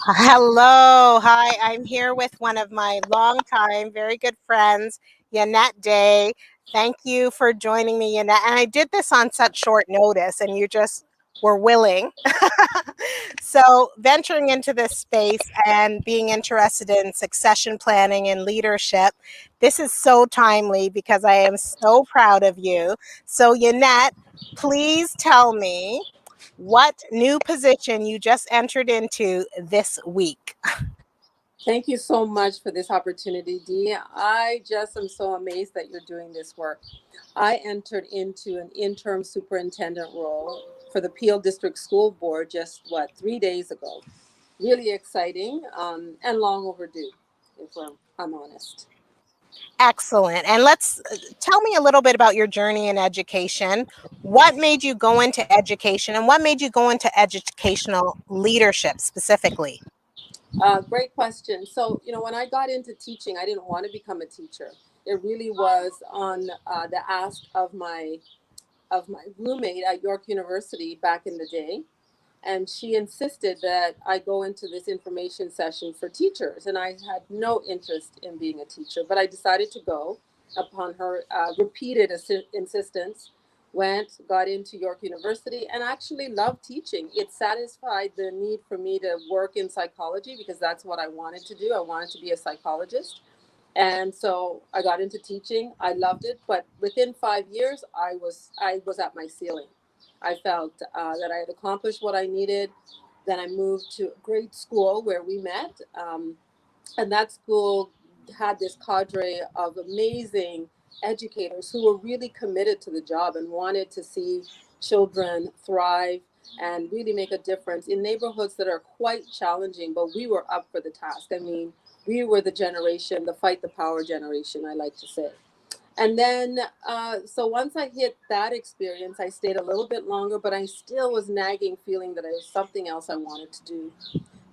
Hello. Hi. I'm here with one of my longtime, very good friends, Yonnette Dey. Thank you for joining me, Yonnette. And I did this on such short notice, and you just were willing. So, venturing into this space and being interested in succession planning and leadership, this is so timely because I am so proud of you. So, Yonnette, please tell me what new position you just entered into this week. Thank you so much for this opportunity, Dee. I just am so amazed that you're doing this work. I entered into an interim superintendent role for the Peel District School Board just, 3 days ago. Really exciting and long overdue, if I'm honest. Excellent. And let's tell me a little bit about your journey in education. What made you go into education and what made you go into educational leadership specifically? Great question. So, when I got into teaching, I didn't want to become a teacher. It really was on the ask of my roommate at York University back in the day, and she insisted that I go into this information session for teachers, and I had no interest in being a teacher, but I decided to go upon her repeated insistence. Got into York University, and actually loved teaching. It satisfied the need for me to work in psychology because that's what I wanted to do. I wanted to be a psychologist, and so I got into teaching. I loved it, but within 5 years, I was at my ceiling. I felt that I had accomplished what I needed. Then I moved to a great school where we met, and that school had this cadre of amazing educators who were really committed to the job and wanted to see children thrive and really make a difference in neighborhoods that are quite challenging, but we were up for the task. I mean, we were the generation, the fight the power generation, I like to say. And then, so once I hit that experience, I stayed a little bit longer, but I still was nagging, feeling that there was something else I wanted to do.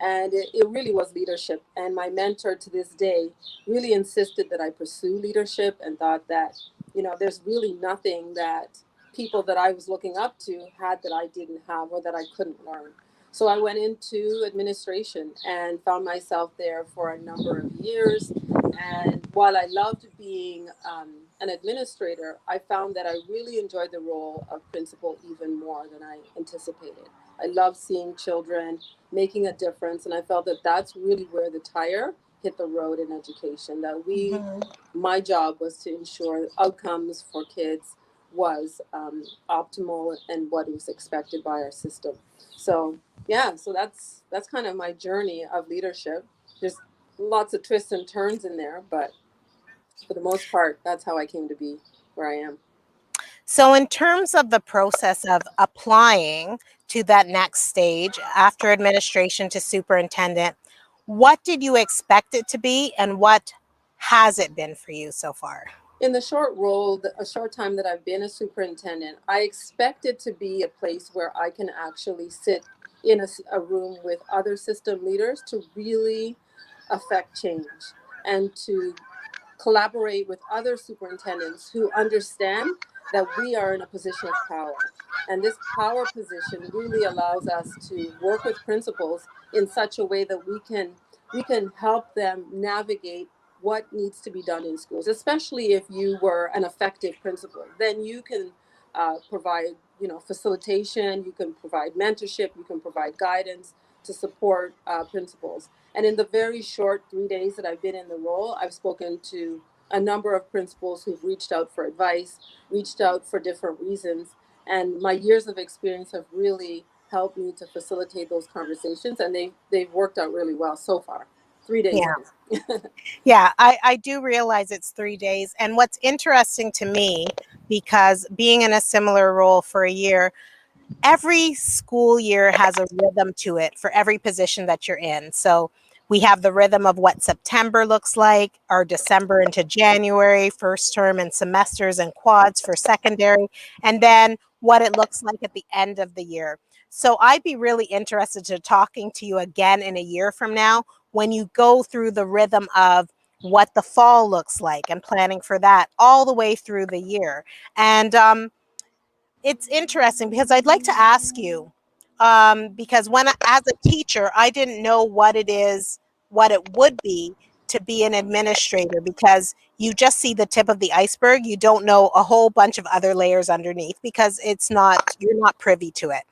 And it really was leadership. And my mentor to this day really insisted that I pursue leadership and thought that, there's really nothing that people that I was looking up to had that I didn't have or that I couldn't learn. So I went into administration and found myself there for a number of years. And while I loved being an administrator, I found that I really enjoyed the role of principal even more than I anticipated. I love seeing children making a difference, and I felt that that's really where the tire hit the road in education. Mhm. My job was to ensure outcomes for kids was optimal and what was expected by our system. So yeah, so that's kind of my journey of leadership. There's lots of twists and turns in there, but for the most part, that's how I came to be where I am. So, in terms of the process of applying to that next stage after administration to superintendent, what did you expect it to be and what has it been for you so far? In the a short time that I've been a superintendent, I expect it to be a place where I can actually sit in a room with other system leaders to really affect change and to collaborate with other superintendents who understand that we are in a position of power. And this power position really allows us to work with principals in such a way that we can help them navigate what needs to be done in schools, especially if you were an effective principal. Then you can provide, facilitation, you can provide mentorship, you can provide guidance to support principals. And in the very short 3 days that I've been in the role, I've spoken to a number of principals who've reached out for advice, reached out for different reasons. And my years of experience have really helped me to facilitate those conversations, and they've worked out really well so far. 3 days Yeah. in. Yeah, I do realize it's 3 days. And what's interesting to me, because being in a similar role for a year, every school year has a rhythm to it for every position that you're in. So we have the rhythm of what September looks like, our December into January, first term and semesters and quads for secondary, and then what it looks like at the end of the year. So I'd be really interested to talking to you again in a year from now when you go through the rhythm of what the fall looks like and planning for that all the way through the year. And it's interesting because I'd like to ask you, because as a teacher, I didn't know what it would be to be an administrator, because you just see the tip of the iceberg. You don't know a whole bunch of other layers underneath, because you're not privy to it.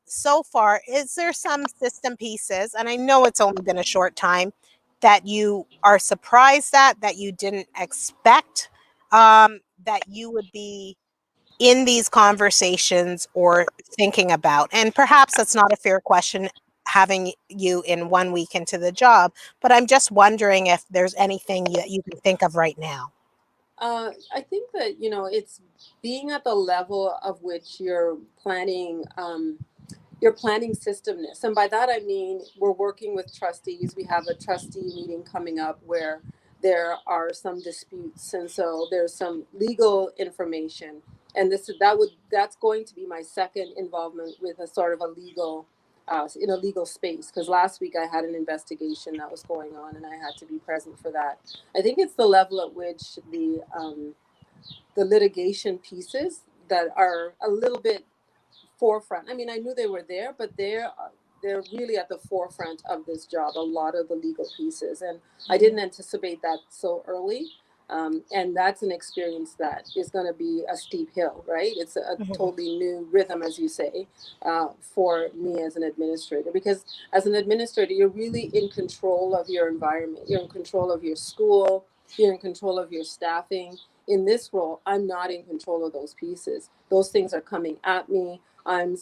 So far, is there some system pieces, and I know it's only been a short time, that you are surprised that you didn't expect, that you would be in these conversations or thinking about? And perhaps that's not a fair question, having you in 1 week into the job, but I'm just wondering if there's anything that you can think of right now. I think that, it's being at the level of which you're planning systemness. And by that, I mean, we're working with trustees. We have a trustee meeting coming up where there are some disputes. And so there's some legal information. And that's going to be my second involvement with a sort of a legal, in a legal space. Because last week I had an investigation that was going on and I had to be present for that. I think it's the level at which the litigation pieces that are a little bit forefront. I mean, I knew they were there, but they're really at the forefront of this job. A lot of the legal pieces, and I didn't anticipate that so early. And that's an experience that is going to be a steep hill, right? It's a totally new rhythm, as you say, for me as an administrator. Because as an administrator, you're really in control of your environment. You're in control of your school. You're in control of your staffing. In this role, I'm not in control of those pieces. Those things are coming at me. I'm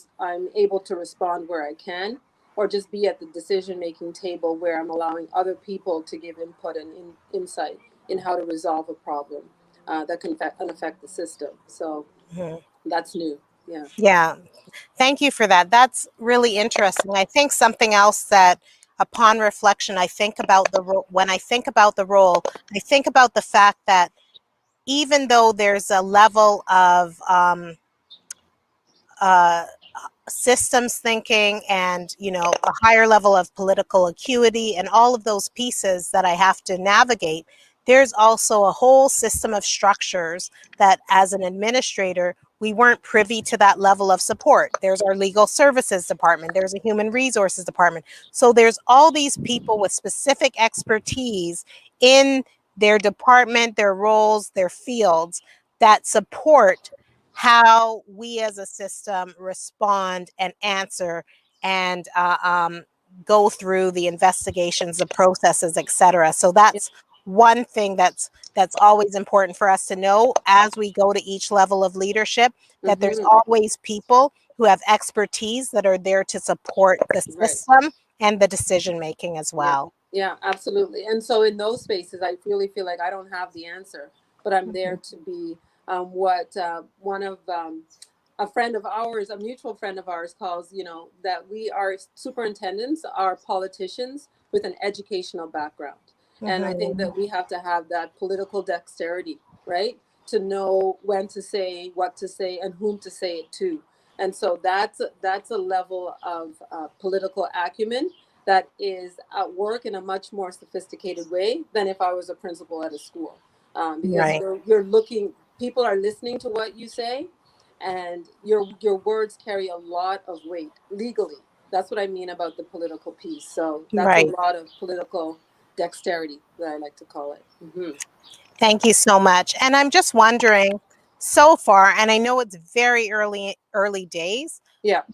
able to respond where I can, or just be at the decision making table where I'm allowing other people to give input and insight in how to resolve a problem that can affect the system. So that's new. Yeah. Yeah. Thank you for that. That's really interesting. I think something else that, upon reflection, I think about when I think about the role, I think about the fact that even though there's a level of uh, systems thinking and a higher level of political acuity and all of those pieces that I have to navigate, there's also a whole system of structures that, as an administrator, we weren't privy to that level of support. There's our legal services department, there's a human resources department. So there's all these people with specific expertise in their department, their roles, their fields, that support how we as a system respond and answer and go through the investigations, the processes, etc. So that's one thing that's always important for us to know as we go to each level of leadership, that there's always people who have expertise that are there to support the system and the decision making as well. Yeah, absolutely. And so in those spaces, I really feel like I don't have the answer, but I'm there to be what one of a friend of ours, a mutual friend of ours, calls, that we are superintendents, are politicians with an educational background. And I think that we have to have that political dexterity, right? To know when to say, what to say, and whom to say it to. And so that's a level of political acumen that is at work in a much more sophisticated way than if I was a principal at a school. Because you're looking, people are listening to what you say, and your words carry a lot of weight legally. That's what I mean about the political piece. So that's a lot of political dexterity, that I like to call it. Thank you so much. And I'm just wondering, so far, and I know it's very early days,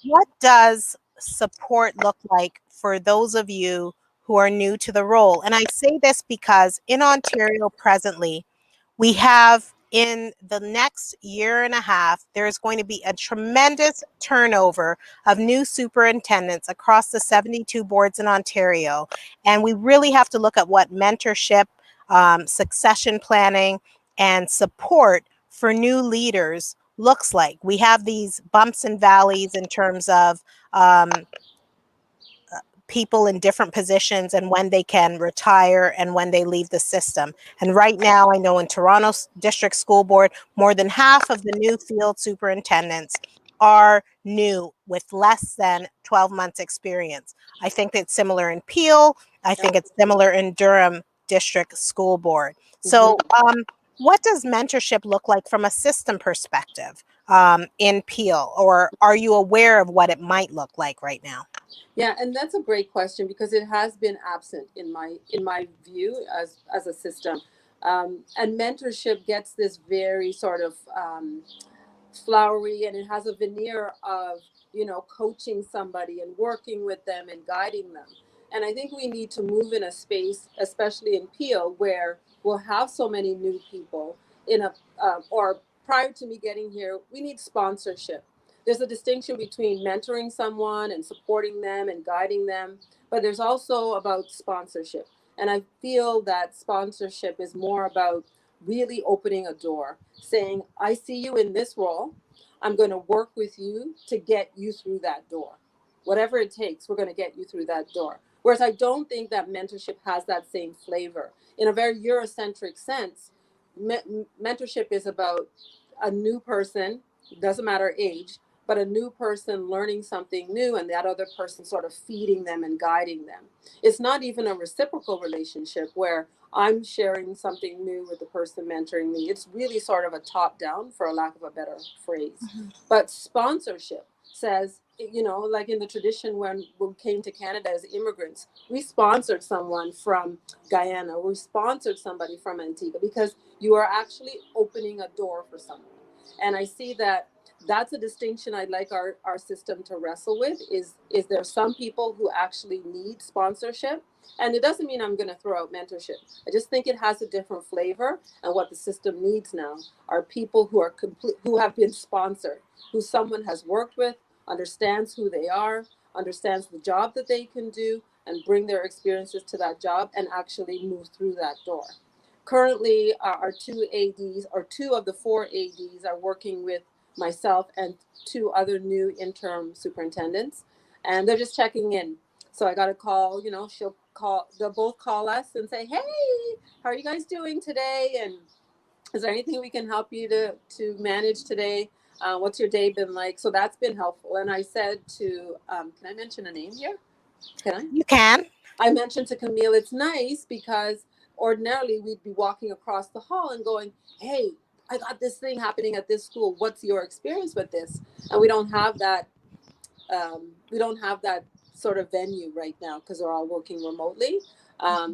what does support look like for those of you who are new to the role? And I say this because in Ontario presently, we have, in the next year and a half, there's going to be a tremendous turnover of new superintendents across the 72 boards in Ontario. And we really have to look at what mentorship, succession planning, and support for new leaders looks like. We have these bumps and valleys in terms of people in different positions and when they can retire and when they leave the system. And right now, I know in Toronto District School Board, more than half of the new field superintendents are new with less than 12 months experience. I think it's similar in Peel. I think it's similar in Durham District School Board. So what does mentorship look like from a system perspective? in Peel, or are you aware of what it might look like right now? Yeah, and that's a great question because it has been absent in my view as a system, and mentorship gets this very sort of flowery, and it has a veneer of, you know, coaching somebody and working with them and guiding them. And I think we need to move in a space, especially in Peel, where we'll have so many new people in a or prior to me getting here, we need sponsorship. There's a distinction between mentoring someone and supporting them and guiding them, but there's also about sponsorship. And I feel that sponsorship is more about really opening a door, saying, I see you in this role. I'm going to work with you to get you through that door. Whatever it takes, we're going to get you through that door. Whereas I don't think that mentorship has that same flavor. In a very Eurocentric sense, mentorship is about a new person, doesn't matter age, but a new person learning something new and that other person sort of feeding them and guiding them. It's not even a reciprocal relationship where I'm sharing something new with the person mentoring me. It's really sort of a top down, for a lack of a better phrase. Mm-hmm. But sponsorship says, you know, like in the tradition when we came to Canada as immigrants, we sponsored someone from Guyana, we sponsored somebody from Antigua, because you are actually opening a door for someone. And I see that that's a distinction I'd like our system to wrestle with, is there some people who actually need sponsorship, and it doesn't mean I'm going to throw out mentorship. I just think it has a different flavor, and what the system needs now are people who are complete, who have been sponsored, who someone has worked with, understands who they are, understands the job that they can do, and bring their experiences to that job and actually move through that door. Currently, our two ADs, or two of the four ADs, are working with myself and two other new interim superintendents, and they're just checking in. So I got a call, you know, they'll both call us and say, hey, how are you guys doing today? And is there anything we can help you to manage today? What's your day been like? So that's been helpful. And I said to, can I mention a name here? Can I? You can. I mentioned to Camille, it's nice because ordinarily we'd be walking across the hall and going, hey, I got this thing happening at this school. What's your experience with this? And we don't have that. We don't have that sort of venue right now because we're all working remotely.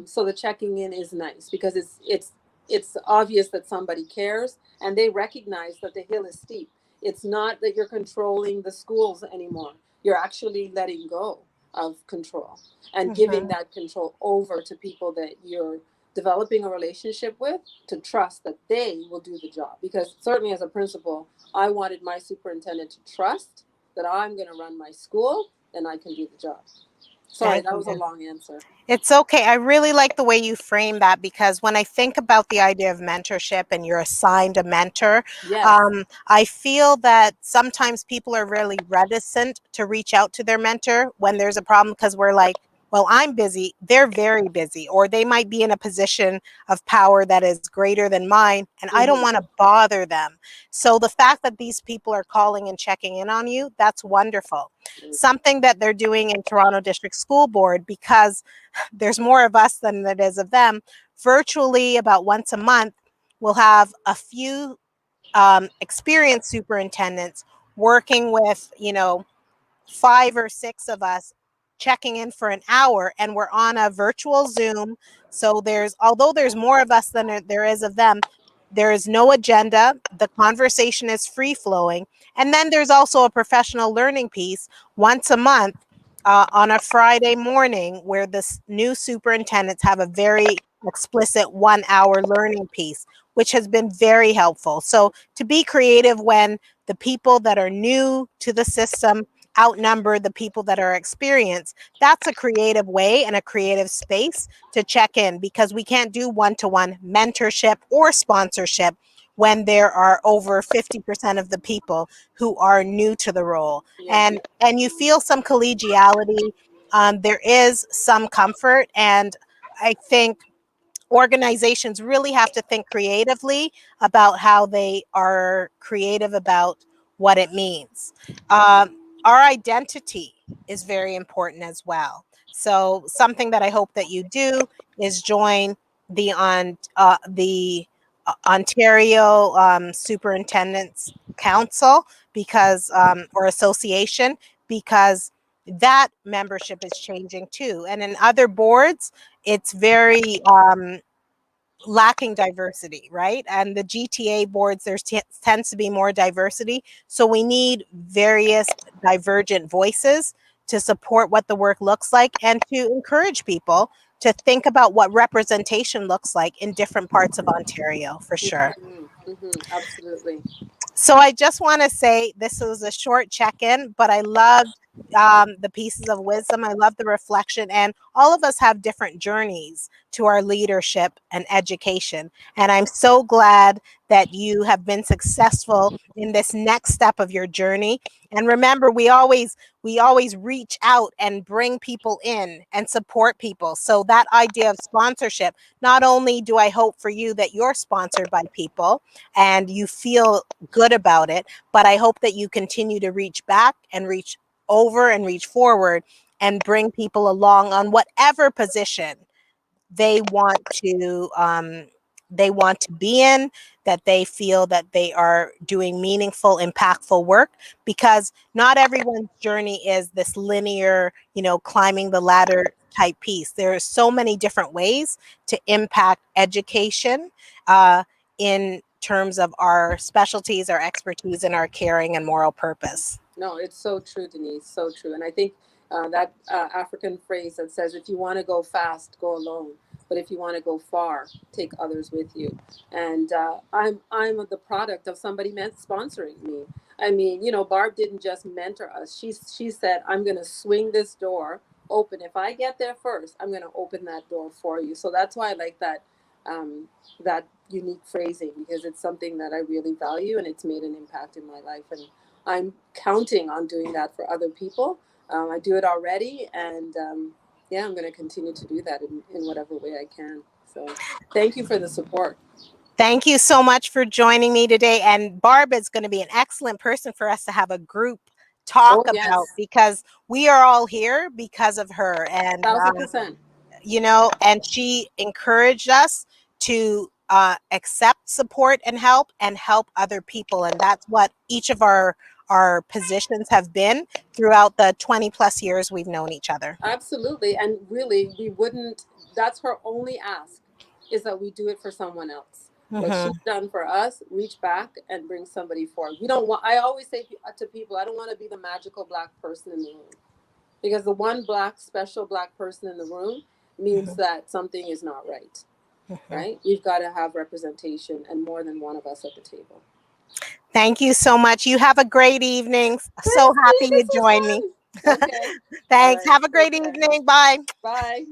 So the checking in is nice because it's obvious that somebody cares and they recognize that the hill is steep. It's not that you're controlling the schools anymore. You're actually letting go of control and giving Mm-hmm. that control over to people that you're developing a relationship with, to trust that they will do the job. Because certainly as a principal, I wanted my superintendent to trust that I'm going to run my school and I can do the job. Sorry, that was a Amen. long answer. It's okay. I really like the way you frame that, because when I think about the idea of mentorship and you're assigned a mentor, Yes. I feel that sometimes people are really reticent to reach out to their mentor when there's a problem, because we're like, well, I'm busy. They're very busy, or they might be in a position of power that is greater than mine, and I don't Mm-hmm. want to bother them. So the fact that these people are calling and checking in on you, that's wonderful. Something that they're doing in Toronto District School Board, because there's more of us than it is of them, virtually about once a month, we'll have a few experienced superintendents working with, 5 or 6 of us, checking in for an hour, and we're on a virtual Zoom. So although there's more of us than there is of them, there is no agenda. The conversation is free flowing. And then there's also a professional learning piece once a month, on a Friday morning, where the new superintendents have a very explicit 1 hour learning piece, which has been very helpful. So to be creative when the people that are new to the system outnumber the people that are experienced, that's a creative way and a creative space to check in, because we can't do one-to-one mentorship or sponsorship when there are over 50% of the people who are new to the role. Yeah. And you feel some collegiality. There is some comfort, and I think organizations really have to think creatively about how they are creative about what it means. Our identity is very important as well. So something that I hope that you do is join the Ontario Superintendents council because or association, because that membership is changing too. And in other boards, it's very lacking diversity, right? And the GTA boards, there tends to be more diversity. So we need various divergent voices to support what the work looks like and to encourage people to think about what representation looks like in different parts of Ontario, for sure. Absolutely. So I just want to say this was a short check-in, but I loved the pieces of wisdom. I love the reflection, and all of us have different journeys to our leadership and education. And I'm so glad that you have been successful in this next step of your journey. And remember, we always reach out and bring people in and support people. So that idea of sponsorship, not only do I hope for you that you're sponsored by people and you feel good about it, but I hope that you continue to reach back and reach over and reach forward and bring people along on whatever position they want to be in, that they feel that they are doing meaningful, impactful work, because not everyone's journey is this linear, climbing the ladder type piece. There are so many different ways to impact education in terms of our specialties, our expertise, and our caring and moral purpose. No, it's so true, Denise. So true. And I think that African phrase that says, if you want to go fast, go alone. But if you want to go far, take others with you. And I'm the product of somebody sponsoring me. I mean, Barb didn't just mentor us. She said, I'm going to swing this door open. If I get there first, I'm going to open that door for you. So that's why I like that unique phrasing, because it's something that I really value, and it's made an impact in my life. And I'm counting on doing that for other people. I do it already, and yeah, I'm going to continue to do that in whatever way I can. So thank you for the support. Thank you so much for joining me today. And Barb is going to be an excellent person for us to have a group talk Oh, yes. about, because we are all here because of her. And 1000%. and she encouraged us to accept support and help other people. And that's what each of our positions have been throughout the 20 plus years we've known each other. Absolutely. And really, we wouldn't, that's her only ask, is that we do it for someone else. What she's done for us, reach back and bring somebody forward. We don't want, I always say to people, I don't want to be the magical black person in the room, because the one special black person in the room means that something is not right. Right? You've got to have representation and more than one of us at the table. Thank you so much. You have a great evening. So happy you joined me. Okay. Thanks. Right. Have a great evening. Bye. Bye.